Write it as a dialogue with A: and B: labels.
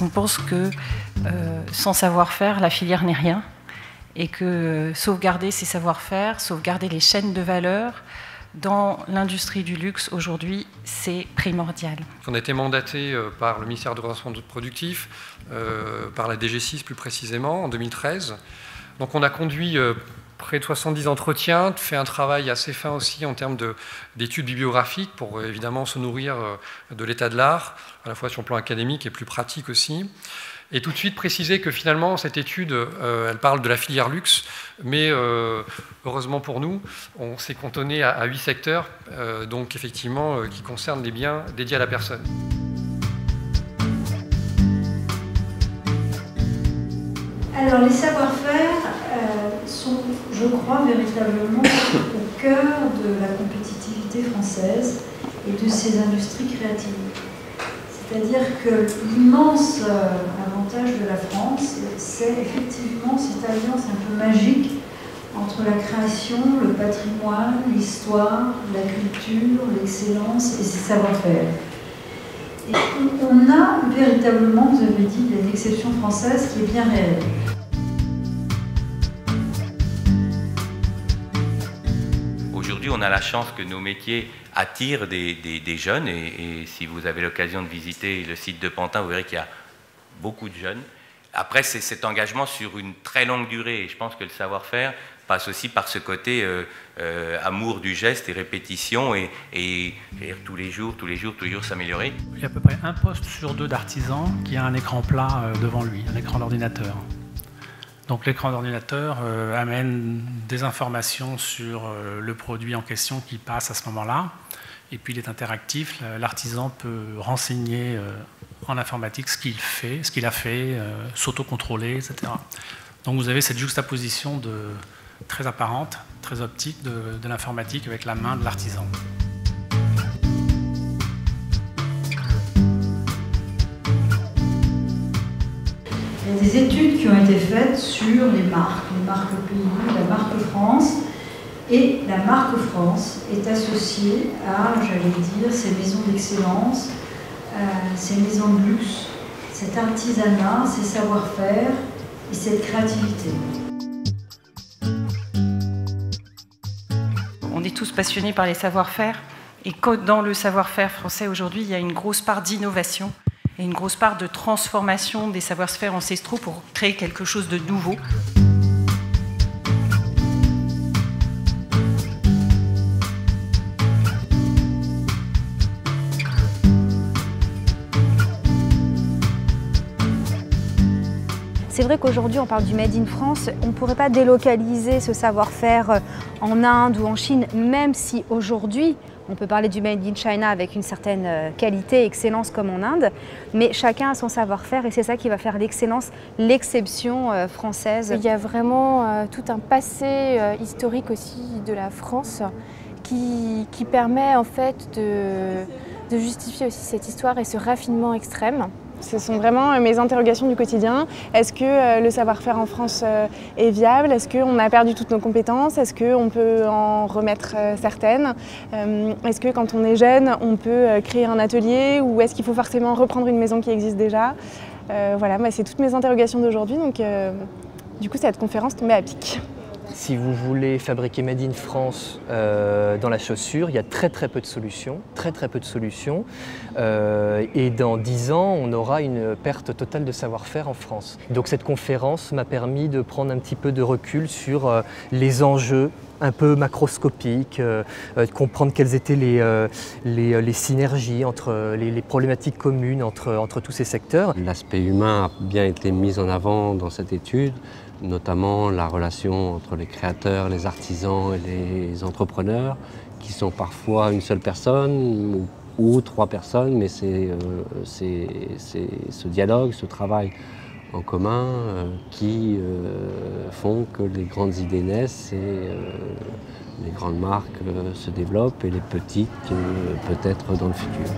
A: qu'on pense que sans savoir-faire, la filière n'est rien, et que sauvegarder ces savoir-faire, sauvegarder les chaînes de valeur dans l'industrie du luxe aujourd'hui, c'est primordial.
B: On a été mandaté par le ministère de l'Orientation productif, par la DG6 plus précisément, en 2013. Donc on a conduit près de 70 entretiens, fait un travail assez fin aussi en termes d'études bibliographiques pour évidemment se nourrir de l'état de l'art, à la fois sur le plan académique et plus pratique aussi. Et tout de suite préciser que finalement cette étude, elle parle de la filière luxe, mais heureusement pour nous, on s'est cantonné à 8 secteurs, donc effectivement qui concernent les biens dédiés à la personne.
C: Alors les savoir-faire sont, je crois, véritablement au cœur de la compétitivité française et de ses industries créatives. C'est-à-dire que l'immense avantage de la France, c'est effectivement cette alliance un peu magique entre la création, le patrimoine, l'histoire, la culture, l'excellence et ses savoir-faire. Et on a véritablement, vous avez dit, une exception française qui est bien réelle.
D: Aujourd'hui, on a la chance que nos métiers attirent des jeunes et si vous avez l'occasion de visiter le site de Pantin, vous verrez qu'il y a beaucoup de jeunes. Après, c'est cet engagement sur une très longue durée et je pense que le savoir-faire passe aussi par ce côté amour du geste et répétition et tous les jours s'améliorer.
E: Il y a à peu près un poste sur 2 d'artisan qui a un écran plat devant lui, un écran d'ordinateur. Donc l'écran d'ordinateur amène des informations sur le produit en question qui passe à ce moment-là. Et puis il est interactif, l'artisan peut renseigner en informatique ce qu'il fait, ce qu'il a fait, s'auto-contrôler, etc. Donc vous avez cette juxtaposition très apparente, très optique de l'informatique avec la main de l'artisan.
C: Il y a des études qui ont été faites sur les marques pays, la marque France. Et la marque France est associée à, j'allais dire, ces maisons d'excellence, ces maisons de luxe, cet artisanat, ces savoir-faire et cette créativité.
A: On est tous passionnés par les savoir-faire, et dans le savoir-faire français aujourd'hui, il y a une grosse part d'innovation et une grosse part de transformation des savoir-faire ancestraux pour créer quelque chose de nouveau.
F: C'est vrai qu'aujourd'hui, on parle du Made in France. On ne pourrait pas délocaliser ce savoir-faire en Inde ou en Chine, même si aujourd'hui, on peut parler du Made in China avec une certaine qualité, excellence comme en Inde. Mais chacun a son savoir-faire et c'est ça qui va faire l'excellence, l'exception française.
G: Il y a vraiment tout un passé historique aussi de la France qui permet en fait de justifier aussi cette histoire et ce raffinement extrême.
H: Ce sont vraiment mes interrogations du quotidien. Est-ce que le savoir-faire en France est viable? Est-ce qu'on a perdu toutes nos compétences? Est-ce qu'on peut en remettre certaines? Est-ce que quand on est jeune, on peut créer un atelier ou est-ce qu'il faut forcément reprendre une maison qui existe déjà? Voilà, c'est toutes mes interrogations d'aujourd'hui. Donc, du coup, cette conférence tombait à pic.
I: Si vous voulez fabriquer Made in France dans la chaussure, il y a très peu de solutions, très peu de solutions. Et dans 10 ans, on aura une perte totale de savoir-faire en France. Donc cette conférence m'a permis de prendre un petit peu de recul sur les enjeux un peu macroscopiques, de comprendre quelles étaient les synergies entre les problématiques communes entre tous ces secteurs.
J: L'aspect humain a bien été mis en avant dans cette étude, notamment la relation entre les créateurs, les artisans et les entrepreneurs, qui sont parfois une seule personne ou 3 personnes, mais c'est ce dialogue, ce travail en commun qui font que les grandes idées naissent et les grandes marques se développent et les petites peut-être dans le futur.